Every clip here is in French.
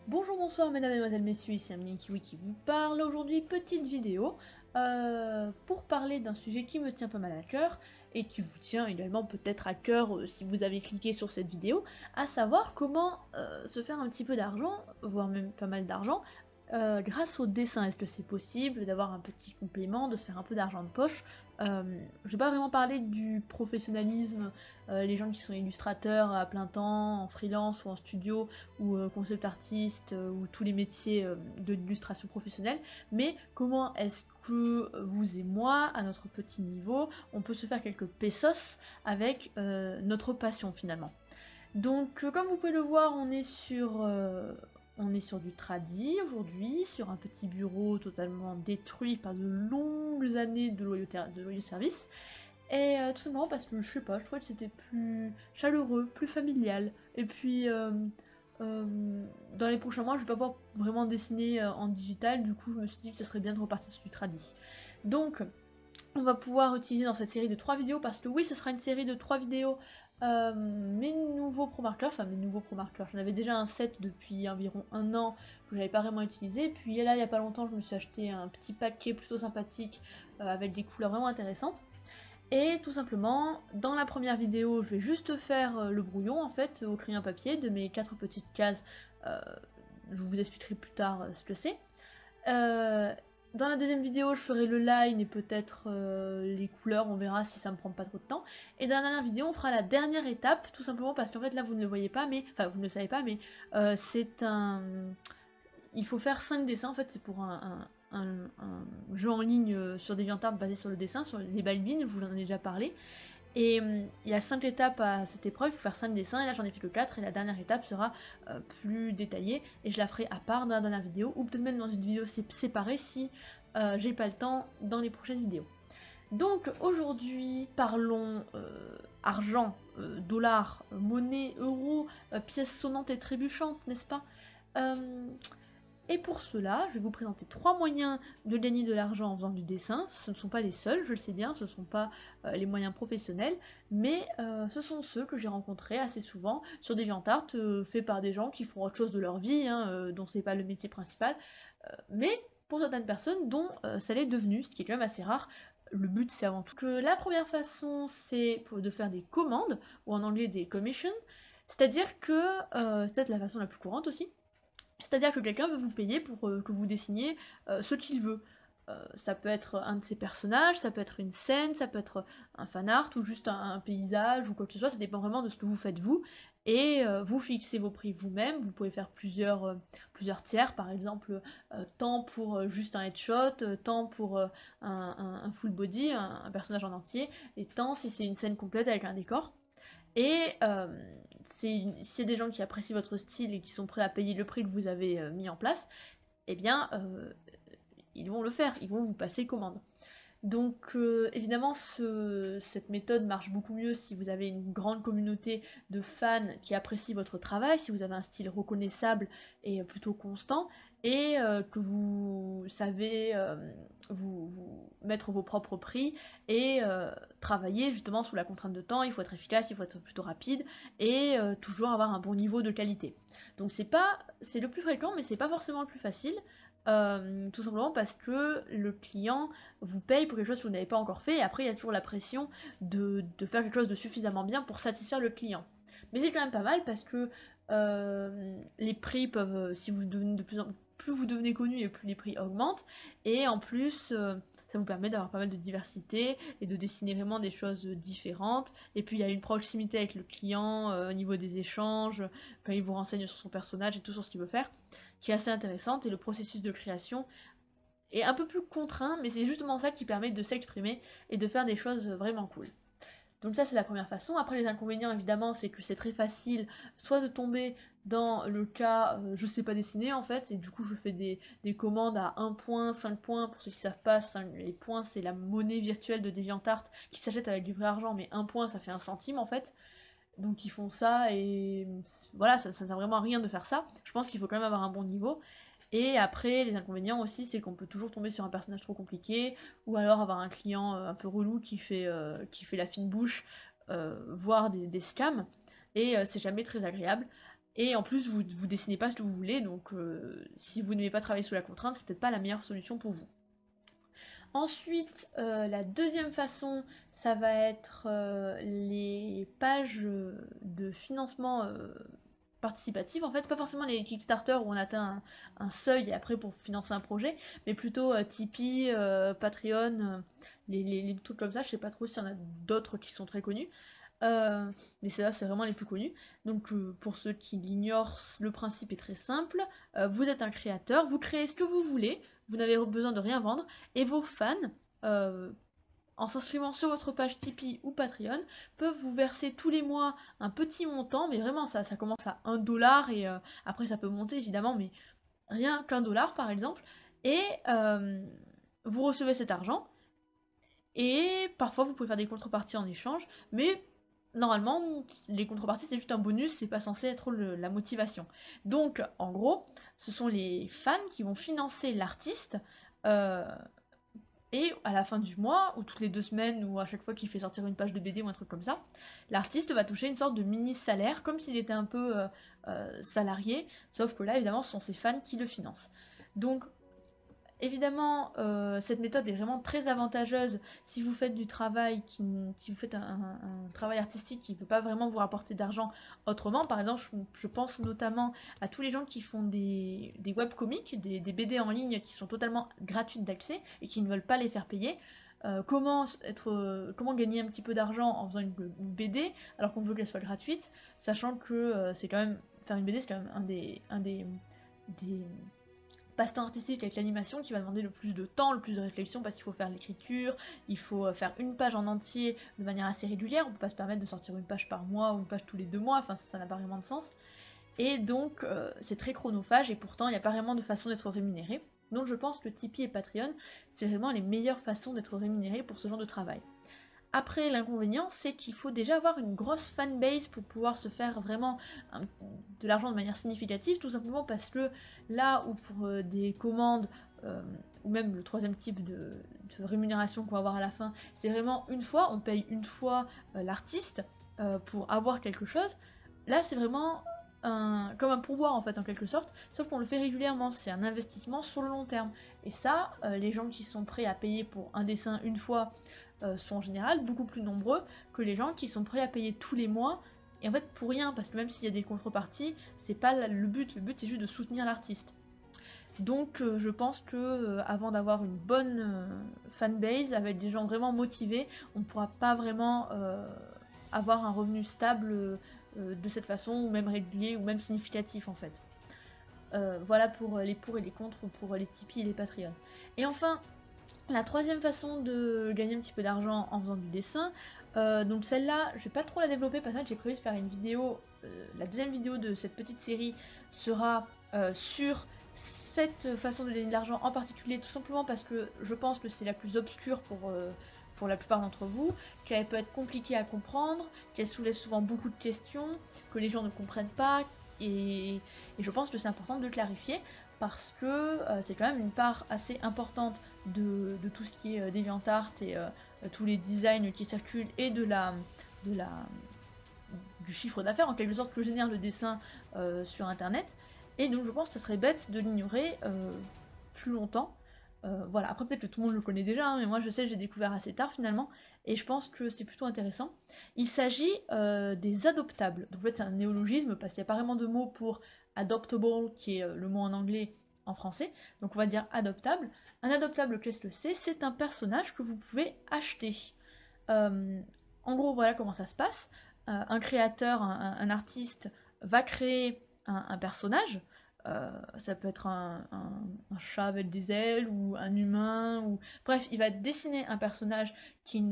Bonjour, bonsoir mesdames, mesdemoiselles, messieurs, ici Amélie Kiwi qui vous parle. Aujourd'hui, petite vidéo pour parler d'un sujet qui me tient pas mal à cœur et qui vous tient également peut-être à cœur si vous avez cliqué sur cette vidéo, à savoir comment se faire un petit peu d'argent, voire même pas mal d'argent, grâce au dessin. Est-ce que c'est possible d'avoir un petit complément, de se faire un peu d'argent de poche? Je vais pas vraiment parler du professionnalisme, les gens qui sont illustrateurs à plein temps, en freelance ou en studio, ou concept artiste, ou tous les métiers de l'illustration professionnelle, mais comment est-ce que vous et moi, à notre petit niveau, on peut se faire quelques pesos avec notre passion finalement. Donc comme vous pouvez le voir, on est sur du tradi aujourd'hui, sur un petit bureau totalement détruit par de longues années de loyaux service. Et tout simplement parce que je sais pas, je trouvais que c'était plus chaleureux, plus familial. Et puis dans les prochains mois, je vais pas pouvoir vraiment dessiner en digital, du coup je me suis dit que ce serait bien de repartir sur du tradi. Donc on va pouvoir utiliser dans cette série de 3 vidéos, parce que oui, ce sera une série de 3 vidéos, mes nouveaux pro-marqueurs, j'en avais déjà un set depuis environ un an que j'avais pas vraiment utilisé, puis là il y a pas longtemps je me suis acheté un petit paquet plutôt sympathique avec des couleurs vraiment intéressantes. Et tout simplement, dans la première vidéo, je vais juste faire le brouillon en fait au crayon papier de mes 4 petites cases. Je vous expliquerai plus tard ce que c'est. Dans la deuxième vidéo, je ferai le line et peut-être les couleurs, on verra si ça me prend pas trop de temps. Et dans la dernière vidéo, on fera la dernière étape, tout simplement parce qu'en fait là vous ne le voyez pas, mais enfin vous ne le savez pas, mais c'est un... Il faut faire 5 dessins, en fait c'est pour un jeu en ligne sur DeviantArt basé sur le dessin, sur les balbines, je vous en ai déjà parlé. Et il y a 5 étapes à cette épreuve, il faut faire 5 dessins, et là j'en ai fait que 4, et la dernière étape sera plus détaillée, et je la ferai à part dans la dernière vidéo, ou peut-être même dans une vidéo séparée si j'ai pas le temps dans les prochaines vidéos. Donc aujourd'hui, parlons argent, dollars, monnaie, euros, pièces sonnantes et trébuchantes, n'est-ce pas? Et pour cela, je vais vous présenter 3 moyens de gagner de l'argent en faisant du dessin. Ce ne sont pas les seuls, je le sais bien, ce ne sont pas les moyens professionnels, mais ce sont ceux que j'ai rencontrés assez souvent sur DeviantArt, faits par des gens qui font autre chose de leur vie, hein, dont c'est pas le métier principal, mais pour certaines personnes dont ça l'est devenu, ce qui est quand même assez rare. Le but c'est avant tout que la première façon c'est de faire des commandes, ou en anglais des commissions, c'est-à-dire que c'est peut-être la façon la plus courante aussi. C'est-à-dire que quelqu'un veut vous payer pour que vous dessiniez ce qu'il veut. Ça peut être un de ses personnages, ça peut être une scène, ça peut être un fan art ou juste un paysage ou quoi que ce soit, ça dépend vraiment de ce que vous faites vous. Et vous fixez vos prix vous-même, vous pouvez faire plusieurs tiers, par exemple tant pour juste un headshot, tant pour un full body, un personnage en entier, et tant si c'est une scène complète avec un décor. Et s'il y a des gens qui apprécient votre style et qui sont prêts à payer le prix que vous avez mis en place, eh bien, ils vont le faire, ils vont vous passer commande. Donc évidemment, cette méthode marche beaucoup mieux si vous avez une grande communauté de fans qui apprécient votre travail, si vous avez un style reconnaissable et plutôt constant, et que vous savez vous mettre vos propres prix et travailler justement sous la contrainte de temps. Il faut être efficace, il faut être plutôt rapide et toujours avoir un bon niveau de qualité. Donc c'est le plus fréquent, mais c'est pas forcément le plus facile. Tout simplement parce que le client vous paye pour quelque chose que vous n'avez pas encore fait, et après il y a toujours la pression de faire quelque chose de suffisamment bien pour satisfaire le client. Mais c'est quand même pas mal parce que les prix peuvent, si vous devenez plus vous devenez connu et plus les prix augmentent, et en plus ça vous permet d'avoir pas mal de diversité et de dessiner vraiment des choses différentes. Et puis il y a une proximité avec le client au niveau des échanges, quand il vous renseigne sur son personnage et tout sur ce qu'il veut faire, qui est assez intéressante, et le processus de création est un peu plus contraint, mais c'est justement ça qui permet de s'exprimer et de faire des choses vraiment cool. Donc ça c'est la première façon. Après les inconvénients évidemment c'est que c'est très facile soit de tomber dans le cas je sais pas dessiner en fait, et du coup je fais des commandes à 1 point, 5 points, pour ceux qui savent pas, les points c'est la monnaie virtuelle de DeviantArt qui s'achète avec du vrai argent, mais 1 point ça fait 1 centime en fait. Donc ils font ça et voilà, ça sert vraiment à rien de faire ça. Je pense qu'il faut quand même avoir un bon niveau. Et après, les inconvénients aussi, c'est qu'on peut toujours tomber sur un personnage trop compliqué, ou alors avoir un client un peu relou qui fait la fine bouche, voire des scams, et c'est jamais très agréable. Et en plus, vous dessinez pas ce que vous voulez, donc si vous n'aimez pas travailler sous la contrainte, c'est peut-être pas la meilleure solution pour vous. Ensuite, la deuxième façon, ça va être les pages de financement participatif, en fait, pas forcément les Kickstarter où on atteint un seuil et après pour financer un projet, mais plutôt Tipeee, Patreon, les trucs comme ça, je sais pas trop s'il y en a d'autres qui sont très connus. Mais ceux-là, c'est vraiment les plus connus. Donc, pour ceux qui l'ignorent, le principe est très simple. Vous êtes un créateur, vous créez ce que vous voulez, vous n'avez besoin de rien vendre, et vos fans, en s'inscrivant sur votre page Tipeee ou Patreon, peuvent vous verser tous les mois un petit montant, mais vraiment, ça commence à 1 $, et après, ça peut monter, évidemment, mais rien qu'1 $ par exemple, et vous recevez cet argent, et parfois, vous pouvez faire des contreparties en échange, mais normalement, les contreparties, c'est juste un bonus, c'est pas censé être la motivation. Donc, en gros, ce sont les fans qui vont financer l'artiste, et à la fin du mois, ou toutes les 2 semaines, ou à chaque fois qu'il fait sortir une page de BD ou un truc comme ça, l'artiste va toucher une sorte de mini-salaire, comme s'il était un peu salarié, sauf que là, évidemment, ce sont ses fans qui le financent. Donc, évidemment, cette méthode est vraiment très avantageuse si vous faites du travail, si vous faites un travail artistique qui ne peut pas vraiment vous rapporter d'argent autrement. Par exemple, je pense notamment à tous les gens qui font des webcomics, des BD en ligne qui sont totalement gratuites d'accès et qui ne veulent pas les faire payer. Comment gagner un petit peu d'argent en faisant une BD alors qu'on veut qu'elle soit gratuite, sachant que c'est quand même, faire une BD c'est quand même un des passe-temps artistique avec l'animation qui va demander le plus de temps, le plus de réflexion parce qu'il faut faire l'écriture, il faut faire une page en entier de manière assez régulière, on peut pas se permettre de sortir une page par mois ou une page tous les 2 mois, enfin ça n'a pas vraiment de sens. Et donc c'est très chronophage et pourtant il n'y a pas vraiment de façon d'être rémunéré. Donc je pense que Tipeee et Patreon, c'est vraiment les meilleures façons d'être rémunéré pour ce genre de travail. Après, l'inconvénient, c'est qu'il faut déjà avoir une grosse fanbase pour pouvoir se faire vraiment de l'argent de manière significative, tout simplement parce que là où pour des commandes, ou même le troisième type de rémunération qu'on va avoir à la fin, c'est vraiment une fois, on paye une fois l'artiste pour avoir quelque chose, là c'est vraiment comme un pourboire en fait en quelque sorte, sauf qu'on le fait régulièrement, c'est un investissement sur le long terme. Et ça, les gens qui sont prêts à payer pour un dessin une fois sont en général beaucoup plus nombreux que les gens qui sont prêts à payer tous les mois, et en fait pour rien, parce que même s'il y a des contreparties, c'est pas le but c'est juste de soutenir l'artiste. Donc je pense que avant d'avoir une bonne fanbase, avec des gens vraiment motivés, on ne pourra pas vraiment avoir un revenu stable de cette façon, ou même régulier, ou même significatif en fait. Voilà pour les pour et les contre, pour les Tipeee et les Patreon. Et enfin, la troisième façon de gagner un petit peu d'argent en faisant du dessin, donc celle-là, je vais pas trop la développer parce que j'ai prévu de faire une vidéo, la deuxième vidéo de cette petite série sera sur cette façon de gagner de l'argent en particulier, tout simplement parce que je pense que c'est la plus obscure pour la plupart d'entre vous, qu'elle peut être compliquée à comprendre, qu'elle soulève souvent beaucoup de questions, que les gens ne comprennent pas, et je pense que c'est important de clarifier parce que c'est quand même une part assez importante de tout ce qui est DeviantArt et tous les designs qui circulent et du chiffre d'affaires en quelque sorte que génère le dessin sur internet. Et donc je pense que ça serait bête de l'ignorer plus longtemps. Voilà, après peut-être que tout le monde le connaît déjà, hein, mais moi je sais que j'ai découvert assez tard finalement, et je pense que c'est plutôt intéressant. Il s'agit des adoptables. Donc en fait c'est un néologisme parce qu'il n'y a pas vraiment de mot pour adoptable, qui est le mot en anglais en français, donc on va dire adoptable. Un adoptable, qu'est-ce que c'est? C'est un personnage que vous pouvez acheter. En gros, voilà comment ça se passe. Un créateur, un artiste va créer un personnage. Ça peut être un chat avec des ailes, ou un humain, ou... Bref, il va dessiner un personnage qui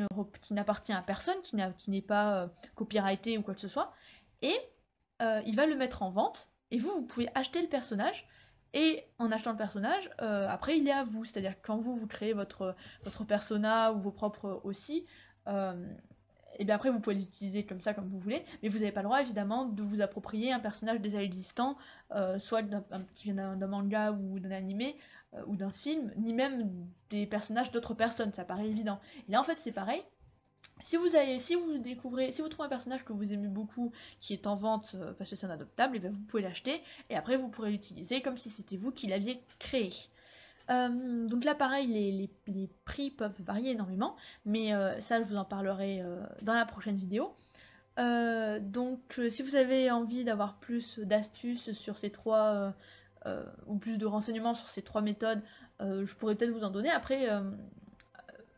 n'appartient à personne, qui n'est pas copyrighté ou quoi que ce soit, et il va le mettre en vente, et vous pouvez acheter le personnage, et en achetant le personnage, après il est à vous, c'est-à-dire que quand vous créez votre persona, ou vos propres aussi, et bien après vous pouvez l'utiliser comme ça, comme vous voulez, mais vous n'avez pas le droit évidemment de vous approprier un personnage déjà existant, soit qui vient d'un manga ou d'un animé, ou d'un film, ni même des personnages d'autres personnes, ça paraît évident. Et là en fait c'est pareil, Si vous découvrez, si vous trouvez un personnage que vous aimez beaucoup qui est en vente parce que c'est un adoptable, et bien vous pouvez l'acheter et après vous pourrez l'utiliser comme si c'était vous qui l'aviez créé. Donc là pareil, les prix peuvent varier énormément, mais ça je vous en parlerai dans la prochaine vidéo. Si vous avez envie d'avoir plus d'astuces sur ces trois, ou plus de renseignements sur ces trois méthodes, je pourrais peut-être vous en donner. Après,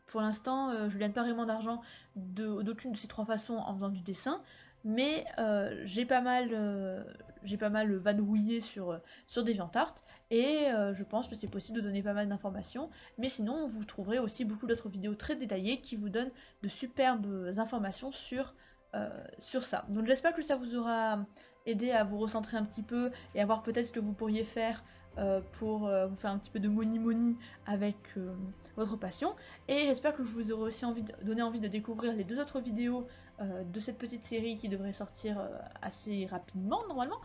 pour l'instant, je ne gagne pas vraiment d'argent d'aucune de ces trois façons en faisant du dessin, mais j'ai pas mal vadrouillé sur DeviantArt, et je pense que c'est possible de donner pas mal d'informations. Mais sinon, vous trouverez aussi beaucoup d'autres vidéos très détaillées qui vous donnent de superbes informations sur ça. Donc j'espère que ça vous aura aidé à vous recentrer un petit peu et à voir peut-être ce que vous pourriez faire pour vous faire un petit peu de money avec votre passion. Et j'espère que je vous aurai aussi donné envie de découvrir les deux autres vidéos de cette petite série qui devrait sortir assez rapidement normalement.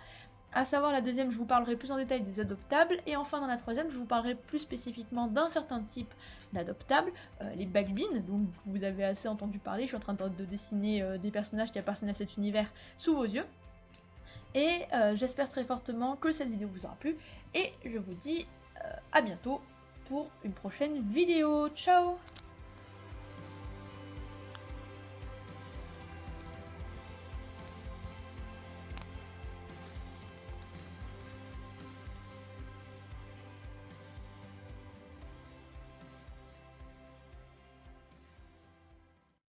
À savoir, la deuxième, je vous parlerai plus en détail des adoptables, et enfin dans la troisième, je vous parlerai plus spécifiquement d'un certain type d'adoptables, les Bagbeans, dont vous avez assez entendu parler. Je suis en train de dessiner des personnages qui appartiennent à cet univers sous vos yeux. Et j'espère très fortement que cette vidéo vous aura plu, et je vous dis à bientôt pour une prochaine vidéo. Ciao!